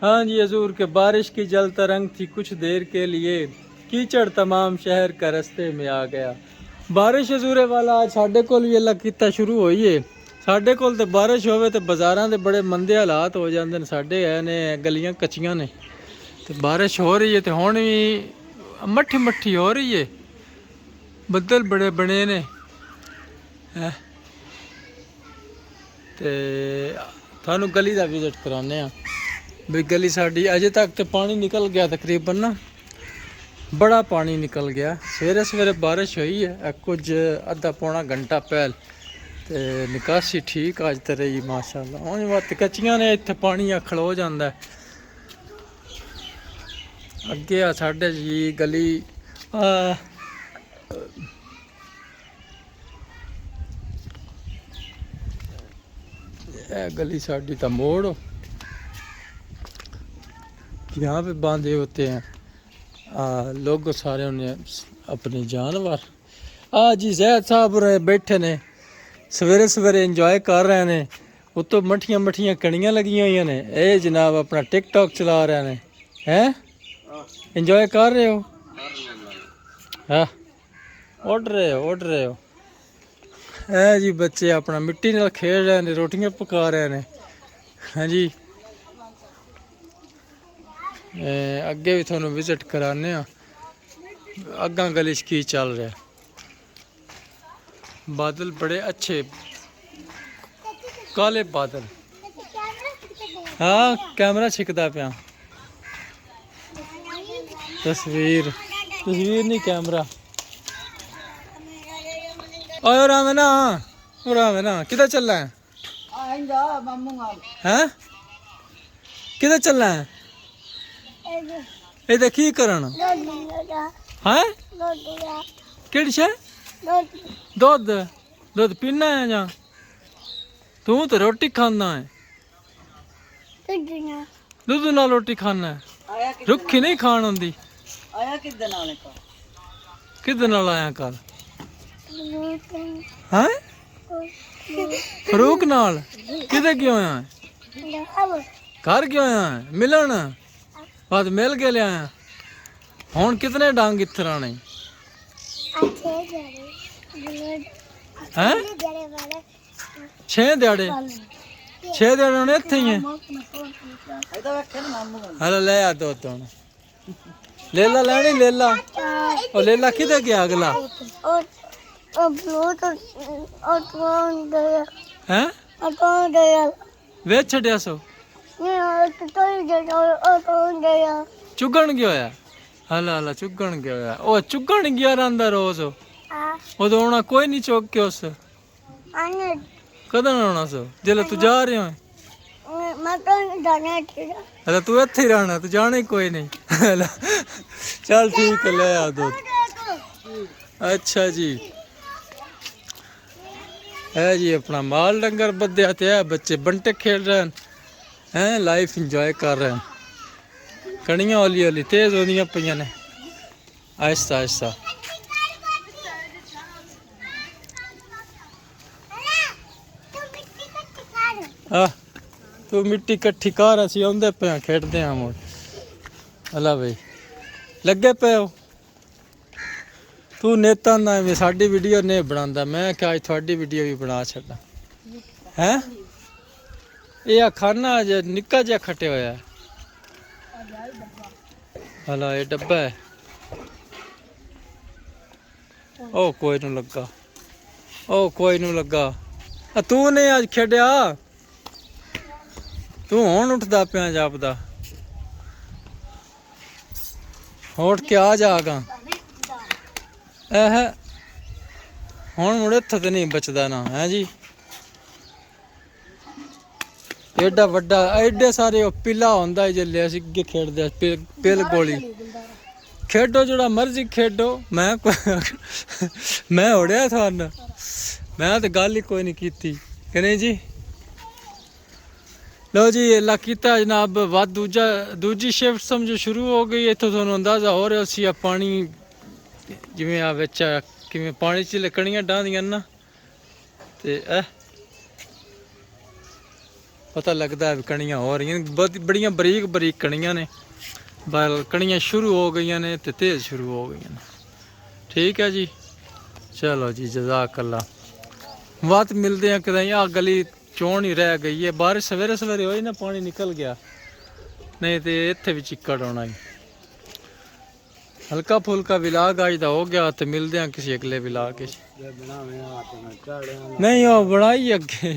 हाँ जी हजूर के बारिश की जल तरंग थी कुछ देर के लिए, कीचड़ तमाम शहर का रस्ते में आ गया। बारिश हजूरे वाला आज साढ़े कोल भी अल्लाह किता शुरू होई है। साढ़े कोल ते बारिश होवे ते बाज़ारां दे बड़े मंदे हालात हो जांदे ने। साढ़े है ने गलियां कच्चियां ने ते बारिश हो रही है ते हुण भी मट्ठी मट्ठी हो रही है। बदल बड़े बने ने ते थानू गली दा विजिट कराने आ भी गली साड़ी अजे तक तो पानी निकल गया तकरीबन ना, बड़ा पानी निकल गया। सवेरे सवेरे बारिश हुई है कुछ अद्धा पौना घंटा पहल ते निकासी ठीक अज तो रही माशाल्लाह। उन बात कच्चियां ने इत्थे पानी खलो जांदा है। अगे आ साढ़े जी गली गली साड़ी का मोड़ यहाँ पे बांधे होते हैं लोग सारे उन्हें अपने जानवर। जी जैद साहब रहे बैठे ने सवेरे सवेरे इंजॉय कर रहे हैं। उतो मठियां मठियां कणियां लगी हुई ने। ये जनाब अपना टिकटॉक चला रहे हैं। हैं इंजॉय कर रहे हो? हाँ उड़ रहे हो। है जी बच्चे अपना मिट्टी नाल खेल रहे हैं, रोटियां पका रहे हैं। हाँ जी अगे भी थोड़ा विजिट कराने अग्गा गली की चल रहा। बादल बड़े अच्छे काले बादल। हाँ कैमरा छिकता पाया। तस्वीर नहीं कैमरा। और रामेना किधर चल रहा है? हैं किधर चल रहा है? ये की करन है? केड़ी शे? दूध दूध पीना है जा? तू तो रोटी खाना है। दूध नाल रोटी खाना है? रुखी नहीं खान होंदी। किदे नाल आया कल? हैं फरूक नाल? किदे क्यों आया? घर क्यों आया? मिलन बात मिल के लिया। हुण कितने डांग इत्थे आने? हैं 6 दिहाड़े? 6 दिहाड़े हुण इत्थे ही है। हलो ले आ दो तो लेला लैनी लेला। ओ लेला किधर गया अगला? हैं वे छड्या सो चुगन गया होया। हला चुगन गया होया। ओ चुगन गया रंदा रोज ओ तो आना कोई नहीं चुग के उस कदन आना सो जेल्लै तू जा रहे हो? हला तू इत्थे ही रहना, तू जाना ही कोई नहीं। चल ठीक है ले आ दो। अच्छा जी है जी अपना माल डंगर बद्या ते है। बच्चे बंटे खेल रहे हैं लाइफ इंजॉय कर रहे हैं। कणियां हौली हौली तेज होंदियां पईयां ने आहिस्ता आहिस्ता। तू मिट्टी कट्ठी कर असी आंदे पे खेडते हैं मुड़। हला भाई लगे पे हो तू नेता ना मैं साडी वीडियो नहीं बनांदा। मैं क्या आज थोड़ी वीडियो भी बना छड्डा हैं? ये खाना अज निक्का जिहा खटे होया है। हला ये डब्बा है। ओ कोई नू लगा, ओ कोई नू लगा। तू नहीं अज खेडिया? तू हुण उठदा पिया जापदा? उठ के आ जागा। हुण मुड़े इत्थे ते नहीं बचदा ना है जी। एडा वड्डा एडे सारे पिला होंदा जिसले असीं अगे खेडदे पिल गोली। खेडो जोड़ा मर्जी खेडो मैं उड़िया थान मैं तो गल ही कोई नहीं कीती कि नहीं जी। लो जी अल्लाह कीता जनाब वध दूजी शिफ्ट समझो शुरू हो गई। इत्थों तुहानूं अंदाजा हो रहा सी पानी जिवें आ विच किवें पानी च कणियां डांदियां ना ते ਪਤਾ ਲੱਗਦਾ ਹੈ ਕਣੀਆਂ ਹੋ ਰਹੀਆਂ ਬਹੁਤ ਬੜੀਆਂ ਬਰੀਕ ਬਰੀਕ ਕਣੀਆਂ ਨੇ ਬਲ ਕਣੀਆਂ ਸ਼ੁਰੂ ਹੋ ਗਈਆਂ ਨੇ ਤੇ ਤੇਜ਼ ਸ਼ੁਰੂ ਹੋ ਗਈਆਂ ਨੇ ਠੀਕ ਹੈ ਜੀ ਚਲੋ ਜੀ ਜਜ਼ਾਕ ਅੱਲਾ ਬਾਤ ਮਿਲਦੇ ਆ ਕਦਾਈ ਆ ਗਲੀ ਚੋਣ ਹੀ ਰਹਿ ਗਈ ਹੈ ਬਾਰਿਸ਼ ਸਵੇਰੇ ਸਵੇਰੇ ਹੋਈ ਨਾ ਪਾਣੀ ਨਿਕਲ ਗਿਆ ਨਹੀਂ ਤੇ ਇੱਥੇ ਵੀ ਚਿੱਕੜ ਆਉਣਾ ਹੀ ਹਲਕਾ ਫੁਲਕਾ ਵਿਲਾਗ ਅੱਜ ਦਾ ਹੋ ਗਿਆ ਤੇ ਮਿਲਦੇ ਆ ਕਿਸੇ ਅਗਲੇ ਵਿਲਾਗ ਵਿੱਚ ਨਹੀਂ ਉਹ ਬਣਾਈ ਅੱਗੇ